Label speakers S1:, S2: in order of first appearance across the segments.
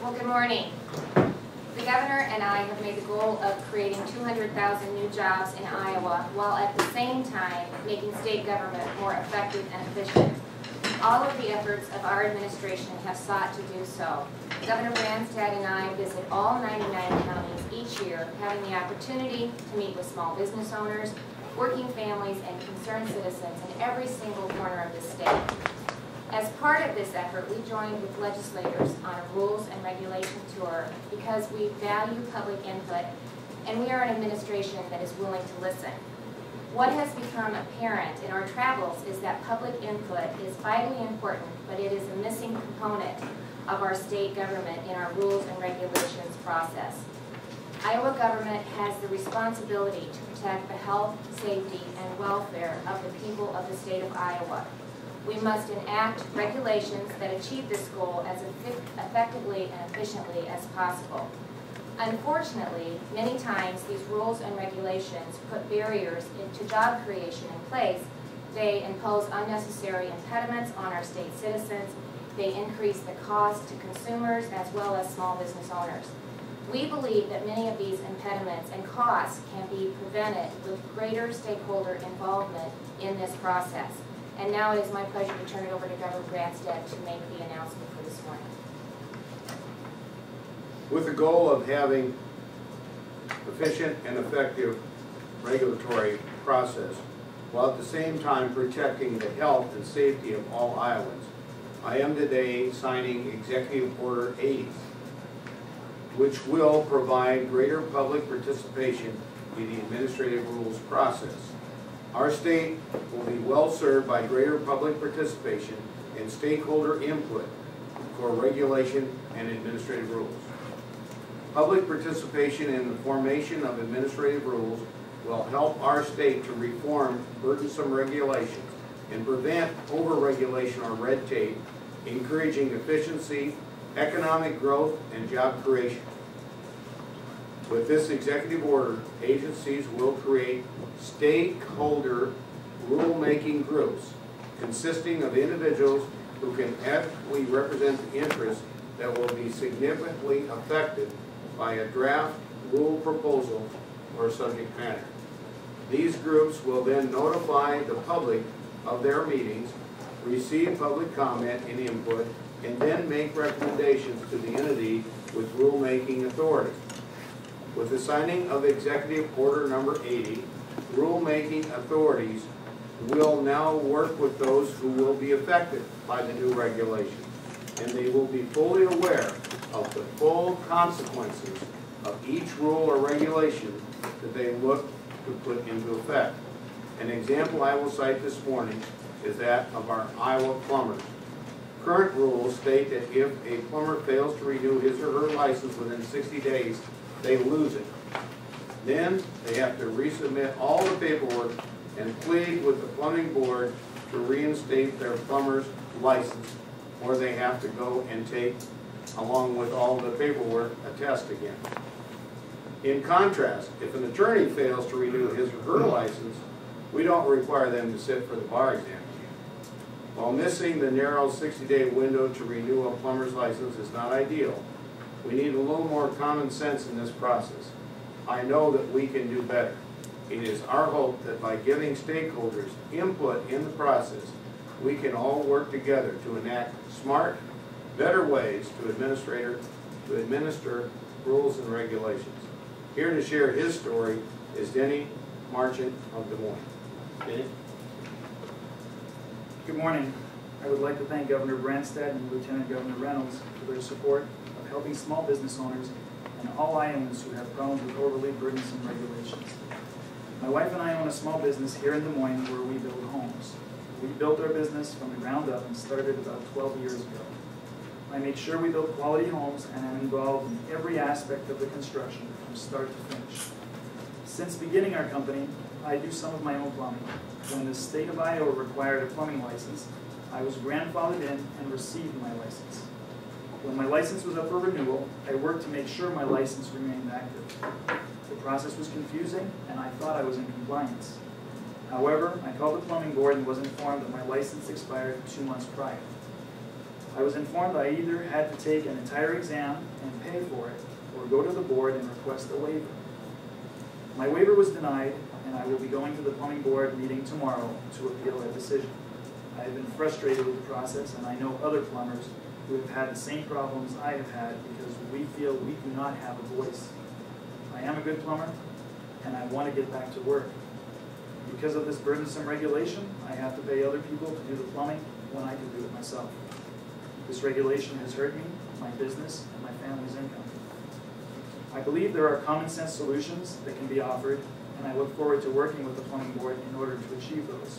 S1: Well, good morning. The governor and I have made the goal of creating 200,000 new jobs in Iowa while at the same time making state government more effective and efficient. All of the efforts of our administration have sought to do so. Governor Branstad and I visit all 99 counties each year, having the opportunity to meet with small business owners, working families, and concerned citizens in every single corner of the state. As part of this effort, we joined with legislators on a rules and regulation tour because we value public input and we are an administration that is willing to listen. What has become apparent in our travels is that public input is vitally important, but it is a missing component of our state government in our rules and regulations process. Iowa government has the responsibility to protect the health, safety, and welfare of the people of the state of Iowa. We must enact regulations that achieve this goal as effectively and efficiently as possible. Unfortunately, many times these rules and regulations put barriers to job creation in place. They impose unnecessary impediments on our state citizens. They increase the cost to consumers as well as small business owners. We believe that many of these impediments and costs can be prevented with greater stakeholder involvement in this process. And now it is my pleasure to turn it over to Governor Branstad to make the announcement for this morning.
S2: With the goal of having efficient and effective regulatory process, while at the same time protecting the health and safety of all Iowans, I am today signing Executive Order 80, which will provide greater public participation in the administrative rules process. Our state will be well served by greater public participation and stakeholder input for regulation and administrative rules. Public participation in the formation of administrative rules will help our state to reform burdensome regulations and prevent over-regulation or red tape, encouraging efficiency, economic growth, and job creation. With this executive order, agencies will create stakeholder rulemaking groups consisting of individuals who can adequately represent the interests that will be significantly affected by a draft rule proposal or subject matter. These groups will then notify the public of their meetings, receive public comment and input, and then make recommendations to the entity with rulemaking authority. With the signing of Executive Order Number 80, rulemaking authorities will now work with those who will be affected by the new regulations, and they will be fully aware of the full consequences of each rule or regulation that they look to put into effect. An example I will cite this morning is that of our Iowa plumbers. Current rules state that if a plumber fails to renew his or her license within 60 days, they lose it. Then they have to resubmit all the paperwork and plead with the plumbing board to reinstate their plumber's license, or they have to go and take, along with all the paperwork, a test again. In contrast, if an attorney fails to renew his or her license, we don't require them to sit for the bar exam again. While missing the narrow 60-day window to renew a plumber's license is not ideal, we need a little more common sense in this process. I know that we can do better. It is our hope that by giving stakeholders input in the process, we can all work together to enact smart, better ways to administer rules and regulations. Here to share his story is Denny Marchant of Des Moines. Denny?
S3: Good morning. I would like to thank Governor Branstad and Lieutenant Governor Reynolds for their support of helping small business owners and all Iowans who have problems with overly burdensome regulations. My wife and I own a small business here in Des Moines where we build homes. We built our business from the ground up and started about 12 years ago. I make sure we build quality homes and am involved in every aspect of the construction from start to finish. Since beginning our company, I do some of my own plumbing. When the state of Iowa required a plumbing license, I was grandfathered in and received my license. When my license was up for renewal, I worked to make sure my license remained active. The process was confusing, and I thought I was in compliance. However, I called the plumbing board and was informed that my license expired 2 months prior. I was informed I either had to take an entire exam and pay for it, or go to the board and request a waiver. My waiver was denied, and I will be going to the plumbing board meeting tomorrow to appeal that decision. I have been frustrated with the process, and I know other plumbers who have had the same problems I have had because we feel we do not have a voice. I am a good plumber, and I want to get back to work. Because of this burdensome regulation, I have to pay other people to do the plumbing when I can do it myself. This regulation has hurt me, my business, and my family's income. I believe there are common sense solutions that can be offered, and I look forward to working with the plumbing board in order to achieve those.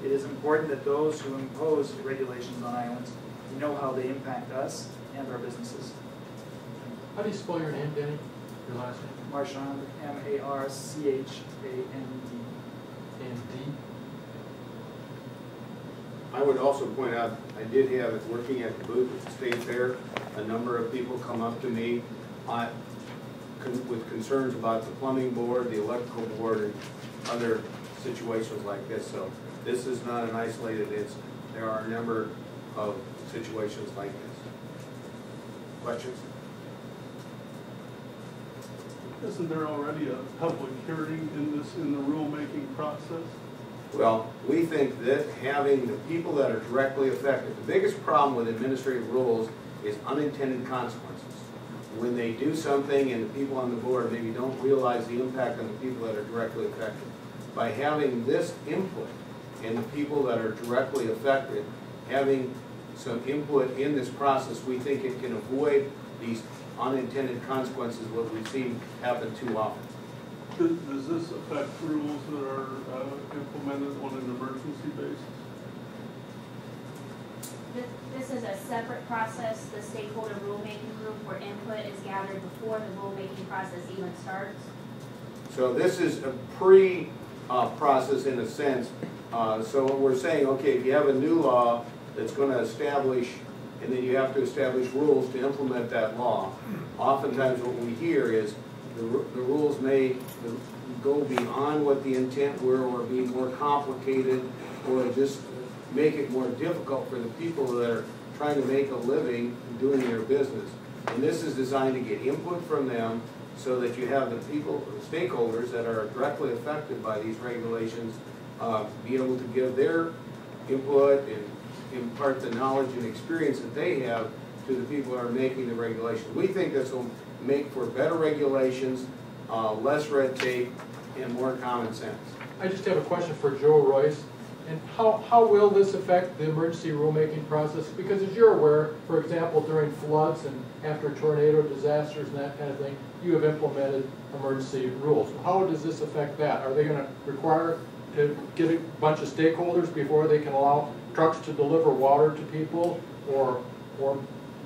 S3: It is important that those who impose regulations on islands know how they impact us and our businesses.
S4: How do you spell your name, Danny? Your last name?
S3: Marchand, M-A-R-C-H-A-N-D.
S4: And D?
S2: I would also point out, I did have it working at the booth at the State Fair. A number of people come up to me with concerns about the plumbing board, the electrical board, and other situations like this. So this is not an isolated incident. There are a number of situations like this. Questions?
S5: Isn't there already a public hearing in the rulemaking process?
S2: Well, we think that having the people that are directly affected, the biggest problem with administrative rules is unintended consequences. When they do something and the people on the board maybe don't realize the impact on the people that are directly affected. By having this input and the people that are directly affected, having some input in this process, we think it can avoid these unintended consequences, what we've seen happen too often.
S5: Does this affect rules that are implemented on an emergency basis?
S6: This is a separate process, the stakeholder rulemaking group, where input is gathered before the rulemaking process even starts.
S2: So this is a pre-process in a sense. So what we're saying, okay, if you have a new law that's going to establish, and then you have to establish rules to implement that law, oftentimes what we hear is the rules may go beyond what the intent were, or be more complicated, or just make it more difficult for the people that are trying to make a living doing their business. And this is designed to get input from them so that you have the people, stakeholders that are directly affected by these regulations, be able to give their input and impart the knowledge and experience that they have to the people that are making the regulations. We think this will make for better regulations, less red tape, and more common sense.
S4: I just have a question for Joe Royce. And how will this affect the emergency rulemaking process? Because as you're aware, for example, during floods and after tornado disasters and that kind of thing, you have implemented emergency rules. How does this affect that? Are they going to require to get a bunch of stakeholders before they can allow trucks to deliver water to people, or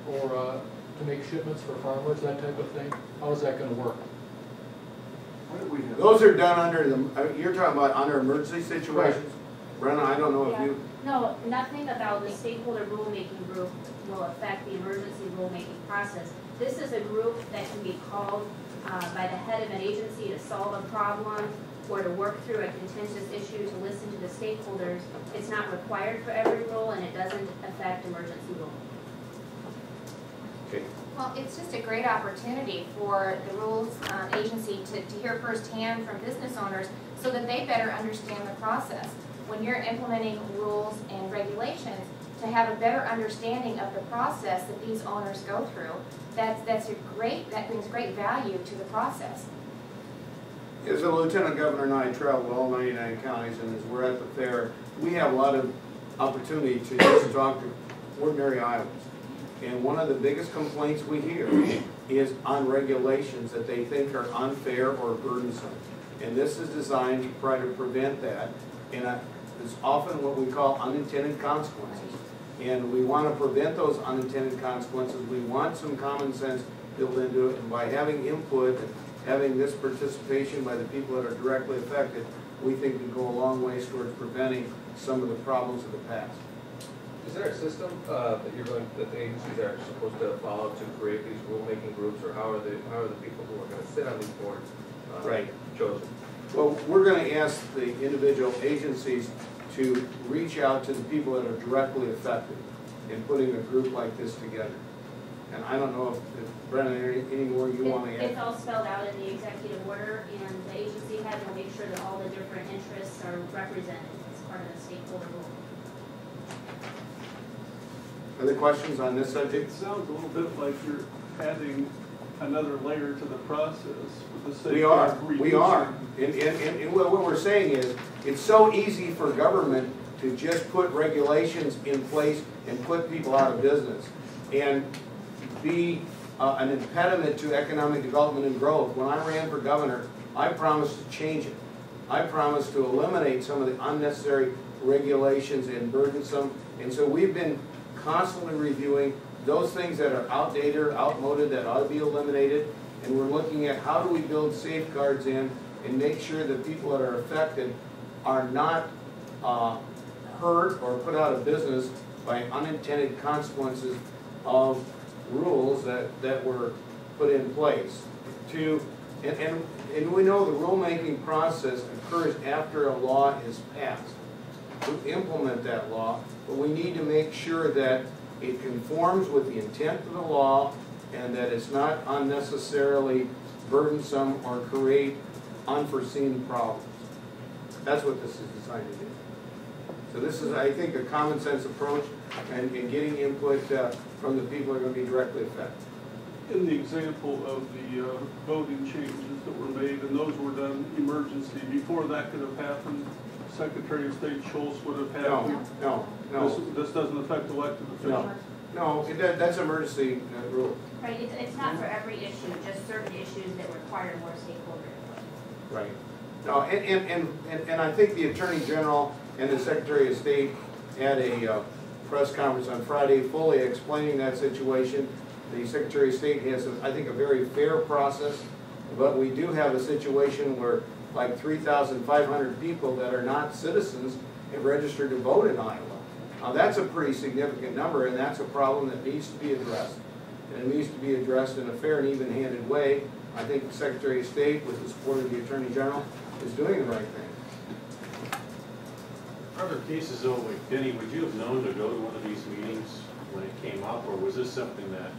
S4: to make shipments for farmers, that type of thing? How is that going to work?
S2: Those are done under the, you're talking about under emergency situations? Right. Brenna, I don't know if you...
S6: No, nothing about the stakeholder rulemaking group will affect the emergency rulemaking process. This is a group that can be called by the head of an agency to solve a problem or to work through a contentious issue, to listen to the stakeholders. It's not required for every rule, and it doesn't affect emergency rulemaking.
S2: Okay.
S1: Well, it's just a great opportunity for the rules agency to hear firsthand from business owners so that they better understand the process. When you're implementing rules and regulations, to have a better understanding of the process that these owners go through, that brings great value to the process.
S2: As the Lieutenant Governor and I travel all 99 counties, and as we're at the fair, we have a lot of opportunity to just talk to ordinary Iowans. And one of the biggest complaints we hear is on regulations that they think are unfair or burdensome. And this is designed to try to prevent that. And it's often what we call unintended consequences. And we want to prevent those unintended consequences. We want some common sense built into it. And by having input and having this participation by the people that are directly affected, we think can go a long way towards preventing some of the problems of the past.
S7: Is there a system that the agencies are supposed to follow to create these rulemaking groups, or how are the people who are going to sit on these boards chosen?
S2: Well, we're going to ask the individual agencies to reach out to the people that are directly affected. in putting a group like this together. And I don't know if Brennan, any more you want to
S6: It's
S2: add?
S6: all spelled out in the executive order, and the agency head will make sure that all the different interests are represented as part of the stakeholder rule.
S2: Other questions on this
S5: It
S2: subject?
S5: sounds a little bit like you're adding another layer to the process for the sake
S2: We
S5: of
S2: are, we are.
S5: reducing.
S2: And what we're saying is, it's so easy for government to just put regulations in place and put people out of business and be an impediment to economic development and growth. When I ran for governor, I promised to change it. I promised to eliminate some of the unnecessary regulations and burdensome. And so we've been constantly reviewing those things that are outdated or outmoded that ought to be eliminated. And we're looking at how do we build safeguards in and make sure that people that are affected are not hurt or put out of business by unintended consequences of rules that were put in place. And we know the rulemaking process occurs after a law is passed. We implement that law, but we need to make sure that it conforms with the intent of the law and that it's not unnecessarily burdensome or create unforeseen problems. That's what this is designed to do. So this is, I think, a common sense approach and getting input from the people who are going to be directly affected.
S5: In the example of the voting changes that were made, and those were done emergency, before that could have happened, Secretary of State Schultz would have had.
S2: No.
S5: This doesn't affect elected officials.
S2: No, that's emergency rule.
S6: Right, it's not for every issue, just certain issues that require more stakeholder input.
S2: Right. No, and I think the Attorney General and the Secretary of State had a press conference on Friday fully explaining that situation. The Secretary of State has, I think, a very fair process, but we do have a situation where like 3,500 people that are not citizens have registered to vote in Iowa. Now that's a pretty significant number, and that's a problem that needs to be addressed. And it needs to be addressed in a fair and even-handed way. I think the Secretary of State, with the support of the Attorney General, is doing the right thing.
S8: Other cases though, like Denny, would you have known to go to one of these meetings when it came up, or was this something that,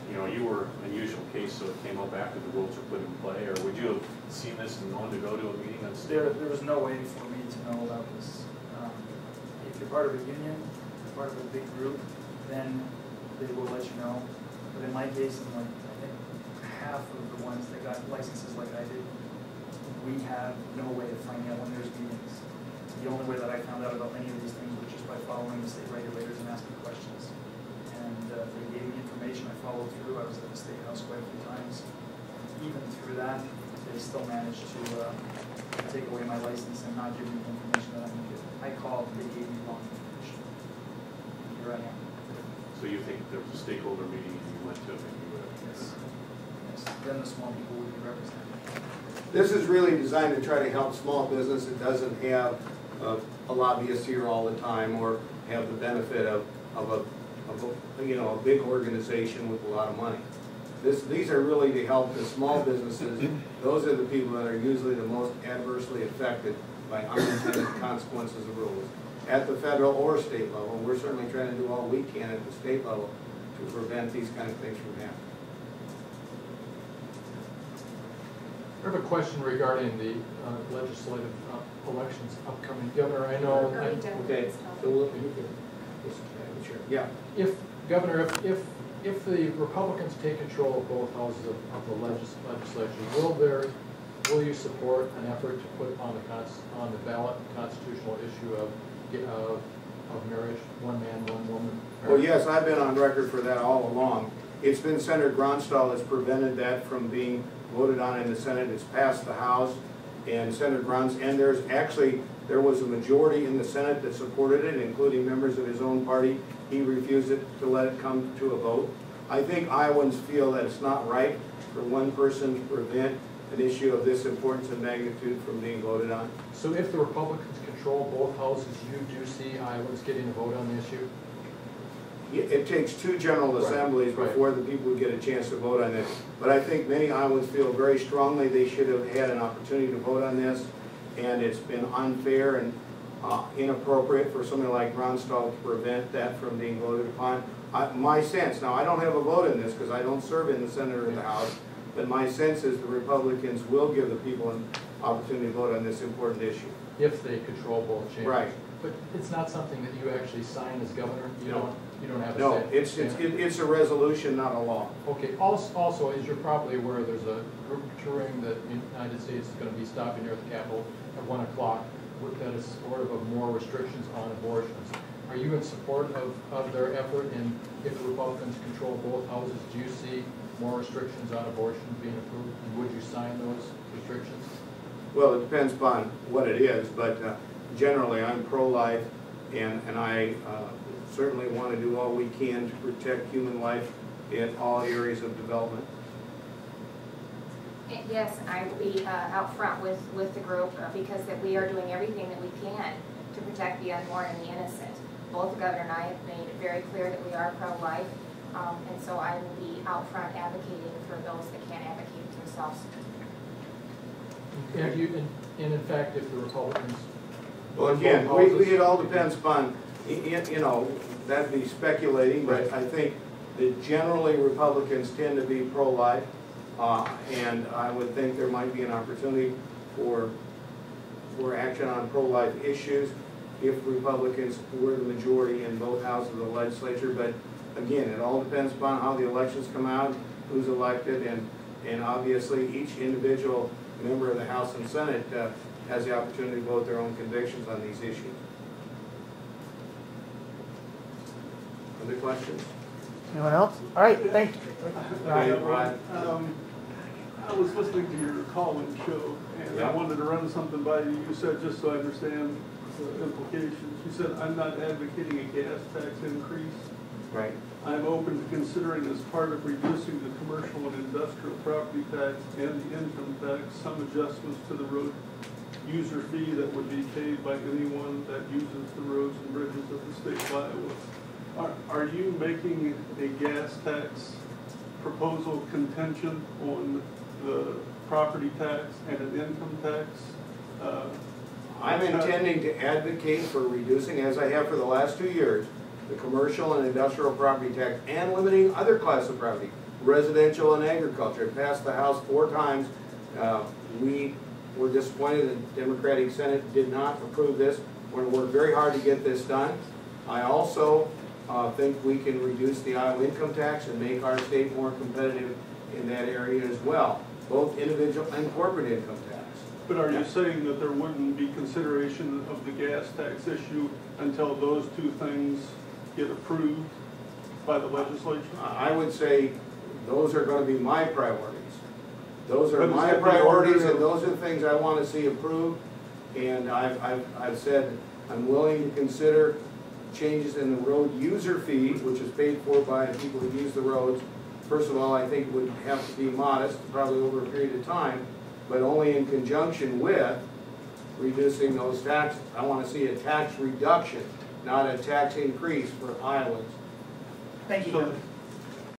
S8: you know, you were an unusual case, so it came up after the rules were put in play, or would you have seen this and known to go to a meeting on state?
S3: There was no way for me to know about this. If you're part of a union, part of a big group, then they will let you know. But in my case, I think half of the ones that got licenses like I did, we have no way of finding out when there's meetings. The only way that I found out about any of these things was just by following the state regulators and asking questions. And they gave me information, I followed through. I was at the State House quite a few times. Even through that, they still managed to take away my license and not give me the information that I needed. I called, they gave me wrong information. Here I am.
S8: So you think there was a stakeholder meeting and you went to it and you would have?
S3: Yes. Then the small people would be represented.
S2: This is really designed to try to help small business. It doesn't have a lobbyist here all the time or have the benefit of a big organization with a lot of money. These are really to help the small businesses. Those are the people that are usually the most adversely affected by unintended consequences of rules at the federal or state level. We're certainly trying to do all we can at the state level to prevent these kind of things from happening.
S4: I have a question regarding the legislative elections upcoming. Governor, I know.
S2: Okay. So yeah.
S4: If, Governor, if the Republicans take control of both houses of the legislature, will you support an effort to put on the ballot the constitutional issue of marriage, one man, one woman?
S2: Well, yes, I've been on record for that all along. It's been Senator Branstad that's prevented that from being voted on in the Senate. It's passed the House, and Senator Branstad, and there was a majority in the Senate that supported it, including members of his own party. He refused to let it come to a vote. I think Iowans feel that it's not right for one person to prevent an issue of this importance and magnitude from being voted on.
S4: So if the Republicans control both houses, you do see Iowans getting a vote on the issue?
S2: It takes two general assemblies before the people would get a chance to vote on this. But I think many Iowans feel very strongly they should have had an opportunity to vote on this, and it's been unfair. And inappropriate for somebody like Branstad to prevent that from being voted upon. My sense, now I don't have a vote in this because I don't serve in the Senate or the House, but my sense is the Republicans will give the people an opportunity to vote on this important issue.
S4: If they control both chambers.
S2: Right.
S4: But it's not something that you actually sign as governor? You
S2: No.
S4: don't have a
S2: No,
S4: say?
S2: it's a resolution, not a law.
S4: Okay, also, as you're probably aware, there's a group touring that the United States is going to be stopping near the Capitol at 1 o'clock that is supportive of more restrictions on abortions. Are you in support of their effort, and if the Republicans control both houses, do you see more restrictions on abortion being approved, and would you sign those restrictions?
S2: Well, it depends upon what it is, but generally I'm pro-life, and I certainly want to do all we can to protect human life in all areas of development.
S1: Yes, I will be out front with the group because that we are doing everything that we can to protect the unborn and the innocent. Both the governor and I have made it very clear that we are pro-life, and so I will be out front advocating for those that can't advocate themselves.
S4: And in fact, if the Republicans...
S2: Well, again, it all depends upon, you know, that'd be speculating, but I think that generally Republicans tend to be pro-life, and I would think there might be an opportunity for action on pro-life issues if Republicans were the majority in both houses of the legislature. But again, it all depends upon how the elections come out, who's elected, and obviously each individual member of the House and Senate has the opportunity to vote their own convictions on these issues. Other questions?
S9: Anyone else? All right, thank you.
S2: Okay, Rod.
S5: I was listening to your call-in show, and I wanted to run something by you. You said, just so I understand the implications, you said, I'm not advocating a gas tax increase.
S2: Right.
S5: I'm open to considering as part of reducing the commercial and industrial property tax and the income tax, some adjustments to the road user fee that would be paid by anyone that uses the roads and bridges of the state of Iowa. Are you making a gas tax proposal contingent on the property tax and an income tax?
S2: I'm intending to advocate for reducing, as I have for the last 2 years, the commercial and industrial property tax and limiting other class of property, residential and agriculture. It passed the House 4 times. We were disappointed the Democratic Senate did not approve this. We're going to work very hard to get this done. I also think we can reduce the Iowa income tax and make our state more competitive in that area as well, both individual and corporate income tax.
S5: But are you saying that there wouldn't be consideration of the gas tax issue until those 2 things get approved by the legislature?
S2: I would say those are going to be my priorities. Those are my priorities, and those are the things I want to see approved. And I've said I'm willing to consider changes in the road user fee, which is paid for by the people who use the roads. First of all, I think it would have to be modest, probably over a period of time, but only in conjunction with reducing those taxes. I want to see a tax reduction, not a tax increase for Iowans.
S3: Thank you,
S5: So,
S3: Kevin.